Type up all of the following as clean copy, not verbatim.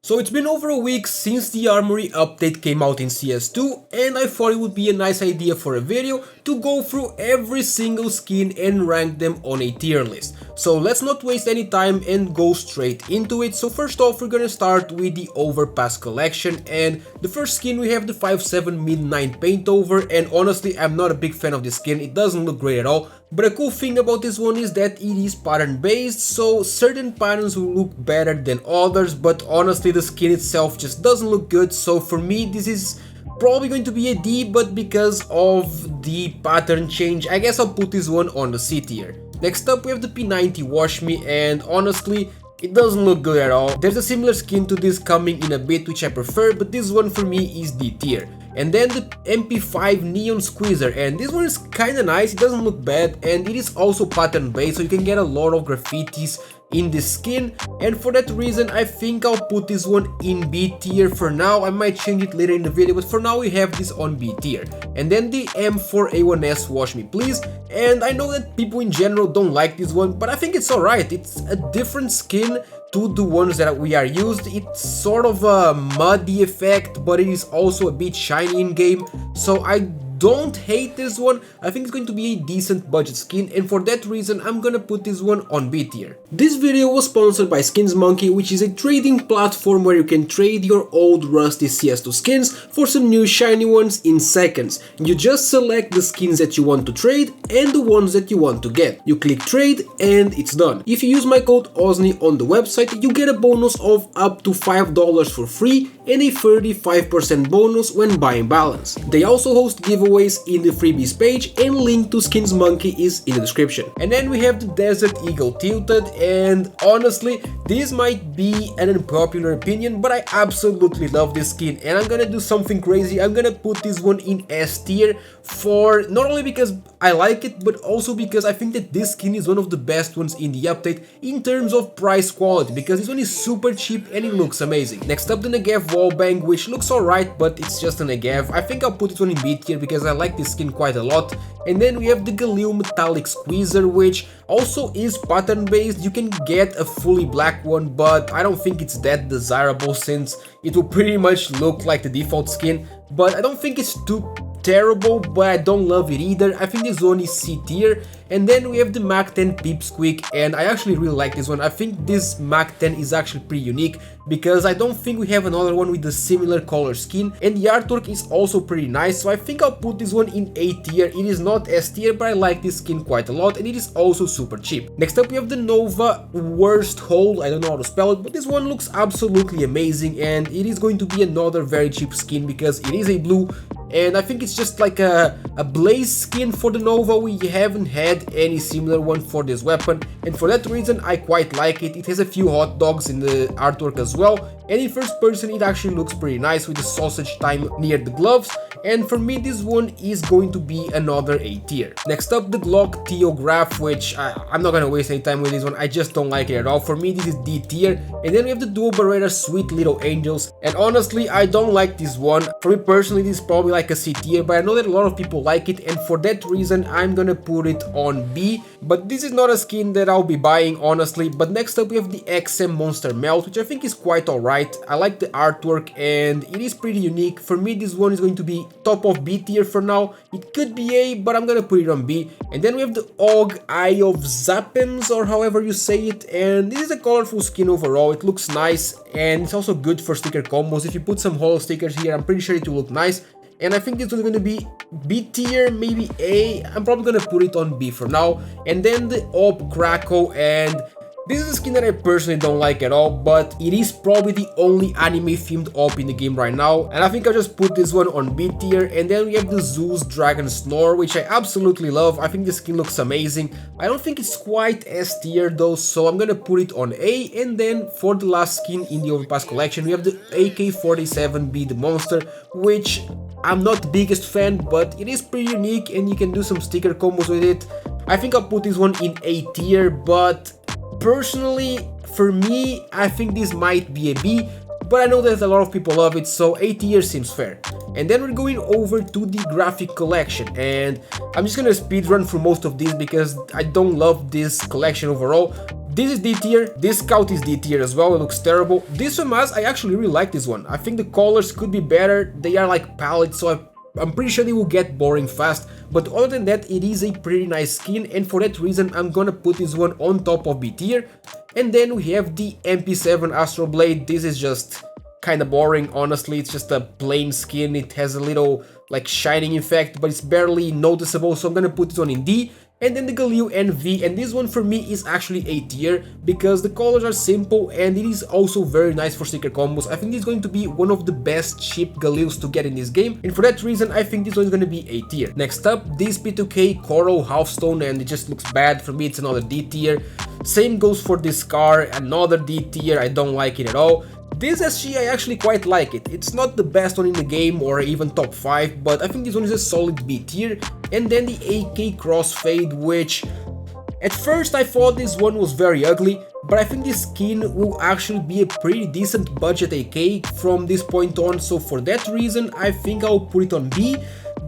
So it's been over a week since the Armory update came out in CS2, and I thought it would be a nice idea for a video to go through every single skin and rank them on a tier list. So let's not waste any time and go straight into it. So first off, we're gonna start with the Overpass collection, and the first skin we have the 5.7 Midnight Paint Over, and honestly I'm not a big fan of this skin, it doesn't look great at all. But a cool thing about this one is that it is pattern based, so certain patterns will look better than others, but honestly the skin itself just doesn't look good. So for me this is probably going to be a D, but because of the pattern change I guess I'll put this one on the C tier. Next up we have the P90 Wash Me, and honestly it doesn't look good at all. There's a similar skin to this coming in a bit which I prefer, but this one for me is D tier. And then the MP5 Neon Squeezer, and this one is kinda nice, it doesn't look bad, and it is also pattern based, so you can get a lot of graffitis in this skin, and for that reason I think I'll put this one in B tier for now. I might change it later in the video, but for now we have this on B tier. And then the M4A1S Wash Me Please, and I know that people in general don't like this one, but I think it's alright. It's a different skin to the ones that we are used. It's sort of a muddy effect, but it is also a bit shiny in game, so I don't hate this one. I think it's going to be a decent budget skin, and for that reason I'm gonna put this one on B tier. This video was sponsored by Skins Monkey, which is a trading platform where you can trade your old rusty CS2 skins for some new shiny ones in seconds. You just select the skins that you want to trade and the ones that you want to get. You click trade and it's done. If you use my code OZNI on the website, you get a bonus of up to $5 for free and a 35% bonus when buying balance. They also host giveaways in the freebies page, and link to Skins Monkey is in the description. And then we have the Desert Eagle Tilted, and honestly this might be an unpopular opinion, but I absolutely love this skin, and I'm gonna do something crazy. I'm gonna put this one in S tier, for not only because I like it, but also because I think that this skin is one of the best ones in the update in terms of price quality, because this one is super cheap and it looks amazing. Next up the Negev Wallbang, which looks alright, but it's just a Negev. I think I'll put this one in B tier because I like this skin quite a lot. And then we have the Galil Metallic Squeezer, which also is pattern based. You can get a fully black one, but I don't think it's that desirable since it will pretty much look like the default skin. But I don't think it's too terrible, but I don't love it either. I think this one is C tier. And then we have the Mach 10 Pipsqueak, and I actually really like this one. I think this Mach 10 is actually pretty unique because I don't think we have another one with a similar color skin, and the artwork is also pretty nice, so I think I'll put this one in A tier. It is not S tier, but I like this skin quite a lot, and it is also super cheap. Next up we have the Nova Worst Hole. I don't know how to spell it, but this one looks absolutely amazing, and it is going to be another very cheap skin because it is a blue, and I think it's just like a blaze skin for the Nova. We haven't had any similar one for this weapon, and for that reason I quite like it. It has a few hot dogs in the artwork as well, and in first person it actually looks pretty nice with the sausage time near the gloves, and for me this one is going to be another A tier. Next up the Glock Theograph, which I'm not gonna waste any time with this one. I just don't like it at all. For me this is D tier. And then we have the Duo Beretta Sweet Little Angels, and honestly I don't like this one. For me personally this is probably like a C tier, but I know that a lot of people like it, and for that reason I'm gonna put it on B. But this is not a skin that I'll be buying honestly. But next up we have the XM Monster Melt, which I think is quite alright. I like the artwork and it is pretty unique. For me this one is going to be top of B tier for now. It could be A, but I'm gonna put it on B. And then we have the Og Eye of Zapems, or however you say it, and this is a colorful skin overall. It looks nice, and it's also good for sticker combos. If you put some holo stickers here, I'm pretty sure it will look nice. And I think this one's gonna be B tier, maybe A. I'm probably gonna put it on B for now. And then the Op Krakow, and this is a skin that I personally don't like at all, but it is probably the only anime themed op in the game right now, and I think I'll just put this one on B tier. And then we have the Zeus Dragon Snore, which I absolutely love. I think the skin looks amazing. I don't think it's quite S tier though, so I'm gonna put it on A. And then for the last skin in the Overpass collection we have the AK-47B the Monster, which I'm not the biggest fan, but it is pretty unique and you can do some sticker combos with it. I think I'll put this one in A tier, but personally for me I think this might be a B, but I know that a lot of people love it, so A tier seems fair. And then we're going over to the graphic collection, and I'm just gonna speedrun through most of these because I don't love this collection overall. This is D tier, this scout is D tier as well, it looks terrible. This FAMAS, I actually really like this one. I think the colors could be better, they are like palettes, so I'm pretty sure they will get boring fast, but other than that, it is a pretty nice skin, and for that reason, I'm gonna put this one on top of B tier. And then we have the MP7 Astral Blade. This is just kinda boring, honestly. It's just a plain skin, it has a little like shining effect, but it's barely noticeable, so I'm gonna put this one in D. And then the Galil NV, and this one for me is actually A tier, because the colors are simple and it is also very nice for sticker combos. I think this is going to be one of the best cheap Galils to get in this game, and for that reason I think this one is going to be A tier. Next up, this P2K Coral Halfstone, and it just looks bad. For me it's another D tier. Same goes for this car, another D tier, I don't like it at all. This SG I actually quite like it. It's not the best one in the game or even top 5, but I think this one is a solid B tier. And then the AK Crossfade, which at first I thought this one was very ugly, but I think this skin will actually be a pretty decent budget AK from this point on, so for that reason I think I'll put it on B.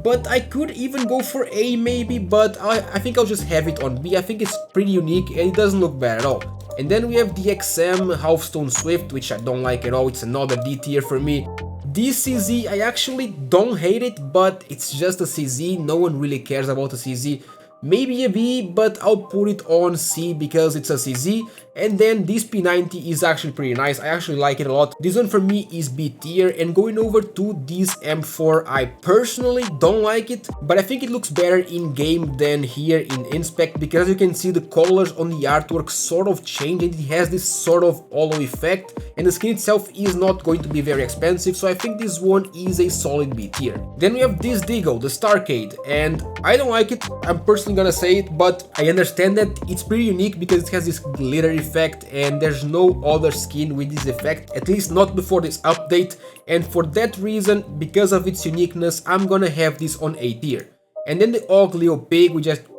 But I could even go for A maybe, but I think I'll just have it on B. I think it's pretty unique and it doesn't look bad at all. And then we have the XM Halfstone Swift, which I don't like at all, it's another D tier for me. This CZ, I actually don't hate it, but it's just a CZ, no one really cares about a CZ. Maybe a B, but I'll put it on C because it's a CZ. And then this P90 is actually pretty nice, I actually like it a lot. This one for me is B tier. And going over to this M4, I personally don't like it, but I think it looks better in game than here in Inspect, because you can see the colors on the artwork sort of change and it has this sort of holo effect, and the skin itself is not going to be very expensive, so I think this one is a solid B tier. Then we have this Deagle, the Starcade, and I don't like it, I'm personally gonna say it, but I understand that it's pretty unique because it has this glitter effect and there's no other skin with this effect, at least not before this update, and for that reason, because of its uniqueness, I'm gonna have this on A tier. And then the Og Leo Pig,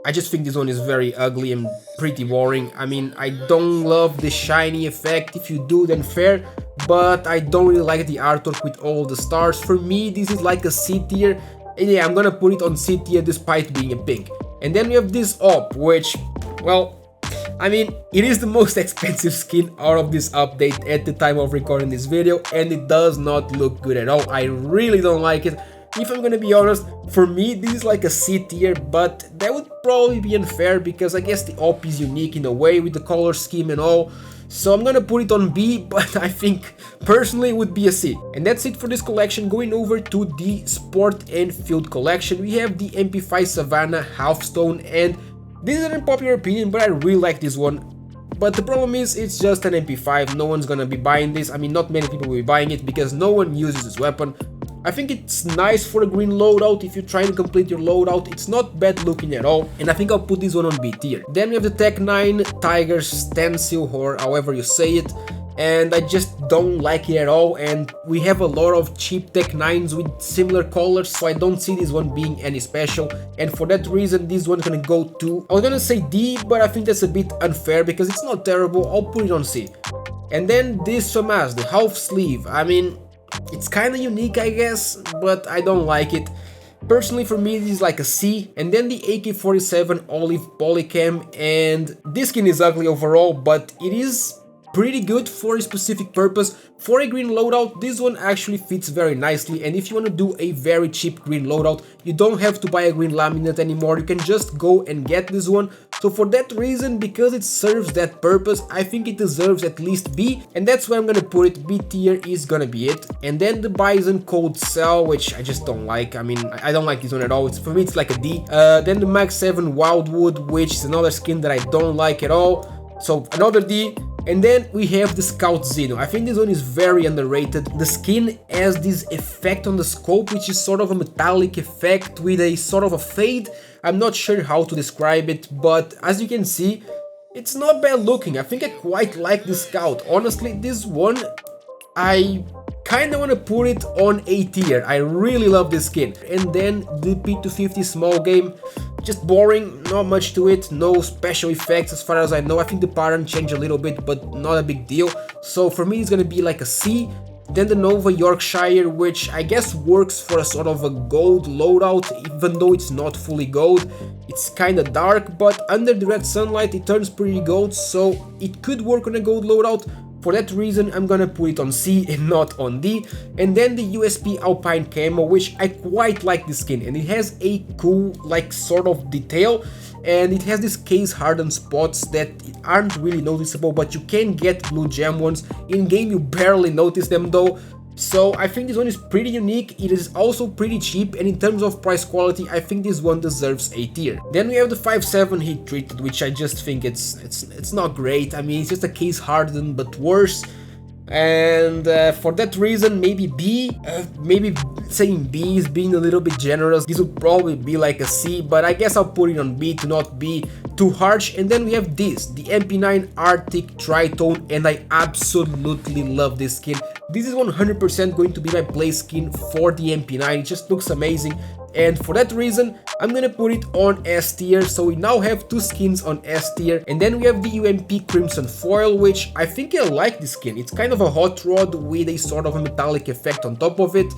I just think this one is very ugly and pretty boring. I mean, I don't love the shiny effect, if you do then fair, but I don't really like the artwork with all the stars. For me, this is like a C tier, and yeah, I'm gonna put it on C tier despite being a pink. And then we have this Op, which, well, I mean, it is the most expensive skin out of this update at the time of recording this video, and it does not look good at all. I really don't like it. If I'm gonna be honest, for me this is like a C tier, but that would probably be unfair because I guess the Op is unique in a way with the color scheme and all. So I'm gonna put it on B, but I think personally it would be a C. And that's it for this collection. Going over to the Sport and Field collection, we have the MP5 Savannah Halfstone, and this is an unpopular opinion, but I really like this one. But the problem is, it's just an MP5, no one's gonna be buying this. I mean, not many people will be buying it because no one uses this weapon. I think it's nice for a green loadout if you're trying to complete your loadout. It's not bad looking at all, and I think I'll put this one on B tier. Then we have the Tech 9 Tiger Stencil, or however you say it, and I just don't like it at all, and we have a lot of cheap Tech 9s with similar colors, so I don't see this one being any special, and for that reason this one's gonna go to, I was gonna say D, but I think that's a bit unfair because it's not terrible. I'll put it on C. And then this FAMAS, the half sleeve, I mean, it's kinda unique I guess, but I don't like it. Personally for me this is like a C. And then the AK-47 Olive Polycam, and this skin is ugly overall, but it is pretty good for a specific purpose. For a green loadout, this one actually fits very nicely, and if you want to do a very cheap green loadout, you don't have to buy a green laminate anymore, you can just go and get this one. So for that reason, because it serves that purpose, I think it deserves at least B, and that's where I'm gonna put it. B tier is gonna be it. And then the Bison Cold Cell, which I just don't like. I mean, I don't like this one at all. For me it's like a D. Then the Mag 7 Wildwood, which is another skin that I don't like at all, so another D. And then we have the Scout Xeno. I think this one is very underrated. The skin has this effect on the scope, which is sort of a metallic effect with a sort of a fade. I'm not sure how to describe it, but as you can see, it's not bad looking. I think I quite like the Scout. Honestly, this one, I kinda wanna put it on A tier. I really love this skin. And then the P250 small game, just boring, not much to it, no special effects as far as I know. I think the pattern changed a little bit, but not a big deal. So for me it's gonna be like a C. Then the Nova Yorkshire, which I guess works for a sort of a gold loadout, even though it's not fully gold. It's kinda dark, but under the red sunlight it turns pretty gold, so it could work on a gold loadout. For that reason, I'm gonna put it on C and not on D. And then the USP Alpine Camo, which I quite like this skin, and it has a cool, like, sort of detail, and it has these case hardened spots that aren't really noticeable, but you can get blue gem ones. In game you barely notice them though. So I think this one is pretty unique. It is also pretty cheap, and in terms of price quality, I think this one deserves a tier. Then we have the 5.7 heat treated, which I just think it's not great. I mean, it's just a case hardened but worse. And for that reason, maybe B. Maybe saying B is being a little bit generous. This would probably be like a C, but I guess I'll put it on B to not be too harsh. And then we have this, the MP9 Arctic Tritone, and I absolutely love this skin. This is 100% going to be my play skin for the MP9. It just looks amazing. And for that reason, I'm gonna put it on S tier. So we now have two skins on S tier. And then we have the UMP Crimson Foil, which I think I like this skin. It's kind of a hot rod with a sort of a metallic effect on top of it,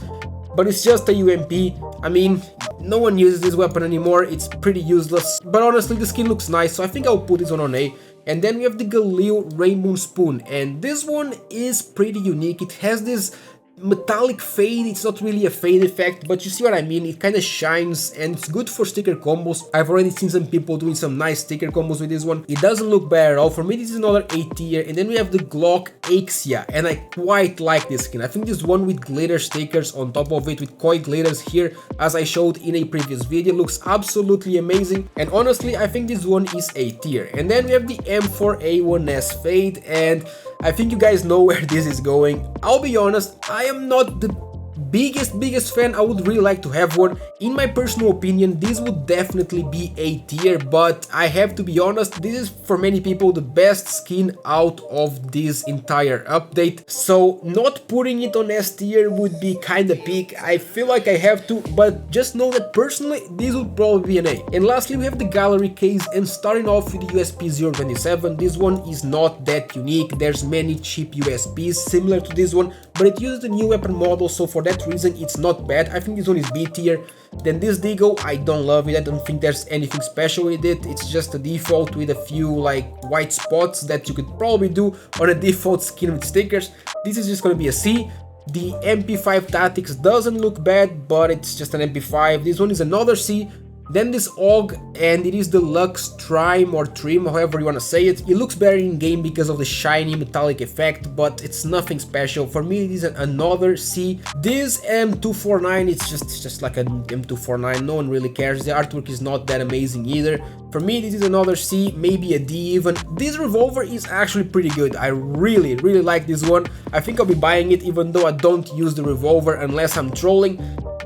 but it's just a UMP. I mean, no one uses this weapon anymore. It's pretty useless, but honestly the skin looks nice, so I think I'll put this one on A. And then we have the Galil Rainbow Spoon, and this one is pretty unique. It has this metallic fade. It's not really a fade effect, but you see what I mean. It kind of shines, and it's good for sticker combos. I've already seen some people doing some nice sticker combos with this one. It doesn't look bad at all. For me, this is another A tier. And then we have the Glock Axia, and I quite like this skin. I think this one with glitter stickers on top of it, with koi glitters here, as I showed in a previous video, looks absolutely amazing. And honestly, I think this one is A tier. And then we have the M4A1S Fade, and I think you guys know where this is going. I'll be honest, I am not the biggest fan. I would really like to have one. In my personal opinion, this would definitely be A tier, but I have to be honest, this is for many people the best skin out of this entire update. So not putting it on S tier would be kinda peak. I feel like I have to, but just know that personally this would probably be an A. And lastly, we have the gallery case, and starting off with the USP 027, this one is not that unique. There's many cheap USPs similar to this one, but it uses the new weapon model, so for that reason it's not bad. I think this one is B tier. Then this Deagle, I don't love it. I don't think there's anything special with it. It's just a default with a few like white spots that you could probably do on a default skin with stickers. This is just gonna be a C. The MP5 Tactics doesn't look bad, but it's just an MP5. This one is another C. Then this AUG, and it is the Lux Trim or Trim, however you want to say it. It looks better in game because of the shiny metallic effect, but it's nothing special. For me, it is another C. This M249, it's just like an M249. No one really cares. The artwork is not that amazing either. For me, this is another C, maybe a D even. This revolver is actually pretty good. I really like this one. I think I'll be buying it, even though I don't use the revolver unless I'm trolling.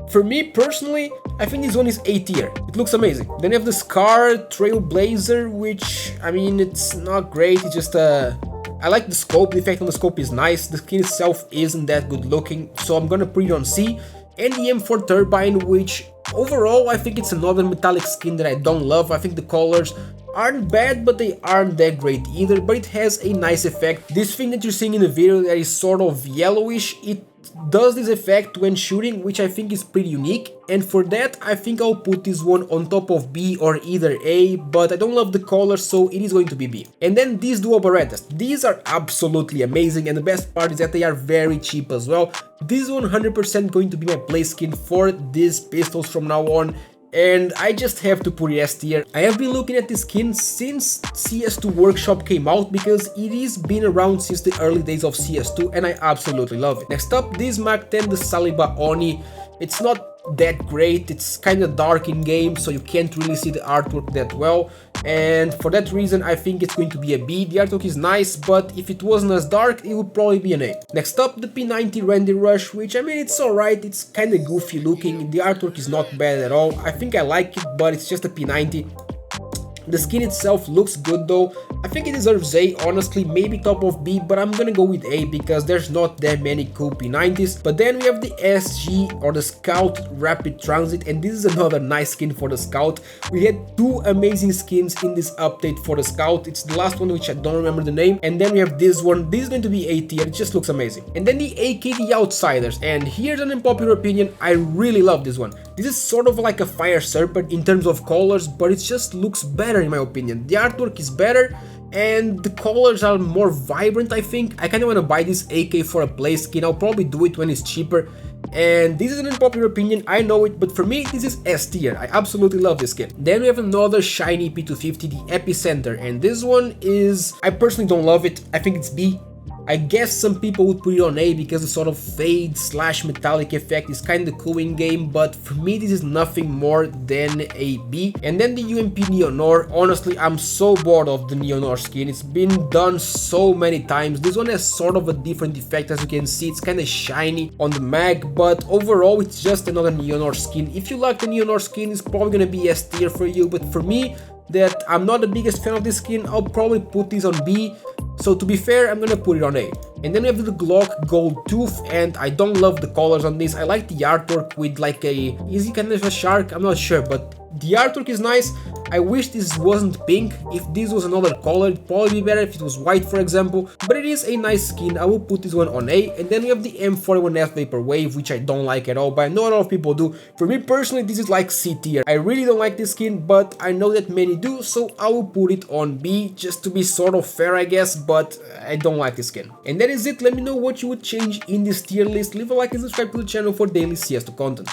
For me personally, I think this one is A tier. It looks amazing. Then you have the Scar Trailblazer, which, I mean, it's not great. It's just I like the scope. The effect on the scope is nice. The skin itself isn't that good looking, so I'm gonna put it on C. And the M4 Turbine, which overall I think it's another metallic skin that I don't love. I think the colors aren't bad, but they aren't that great either, but it has a nice effect. This thing that you're seeing in the video that is sort of yellowish, it does this effect when shooting, which I think is pretty unique, and for that I think I'll put this one on top of B or either A, but I don't love the color, so it is going to be B. And then these dual Berettas, these are absolutely amazing, and the best part is that they are very cheap as well. This is 100% going to be my play skin for these pistols from now on, and I just have to put it S tier. I have been looking at this skin since CS2 Workshop came out, because it has been around since the early days of CS2, and I absolutely love it. Next up, this Mark 10, the Saliba Oni. It's not that great, it's kind of dark in game, so you can't really see the artwork that well, and for that reason I think it's going to be a B. The artwork is nice, but if it wasn't as dark, it would probably be an A. Next up, the P90 Randy Rush, which, I mean, it's alright, it's kind of goofy looking, the artwork is not bad at all. I think I like it, but it's just a P90. The skin itself looks good though. I think it deserves A, honestly, maybe top of B, but I'm gonna go with A because there's not that many cool P90s. But then we have the SG or the Scout Rapid Transit, and this is another nice skin for the Scout. We had two amazing skins in this update for the Scout. It's the last one which I don't remember the name, and then we have this one. This is going to be A tier, it just looks amazing. And then the AK, the Outsiders, and here's an unpopular opinion, I really love this one. This is sort of like a Fire Serpent in terms of colors, but it just looks better in my opinion. The artwork is better and the colors are more vibrant, I think. I kinda wanna buy this AK for a play skin, I'll probably do it when it's cheaper. And this is an unpopular opinion, I know it, but for me this is S tier. I absolutely love this skin. Then we have another shiny P250, the Epicenter, and this one is, I personally don't love it, I think it's B. I guess some people would put it on A because the sort of fade / metallic effect is kinda cool in game, but for me this is nothing more than a B. And then the UMP Neonor, honestly I'm so bored of the Neonor skin, it's been done so many times. This one has sort of a different effect, as you can see, it's kinda shiny on the mag, but overall it's just another Neonor skin. If you like the Neonor skin, it's probably gonna be S tier for you, but for me, that I'm not the biggest fan of this skin, I'll probably put this on B. So to be fair, I'm gonna put it on A. And then we have the Glock Gold Tooth, and I don't love the colors on this. I like the artwork with like a, is it kind of a shark? I'm not sure, but the artwork is nice. I wish this wasn't pink. If this was another color, it'd probably be better if it was white, for example. But it is a nice skin. I will put this one on A. And then we have the M41F Vaporwave, which I don't like at all, but I know a lot of people do. For me personally, this is like C tier. I really don't like this skin, but I know that many do, so I will put it on B, just to be sort of fair, I guess, but I don't like this skin. And that is it. Let me know what you would change in this tier list. Leave a like and subscribe to the channel for daily CS2 content.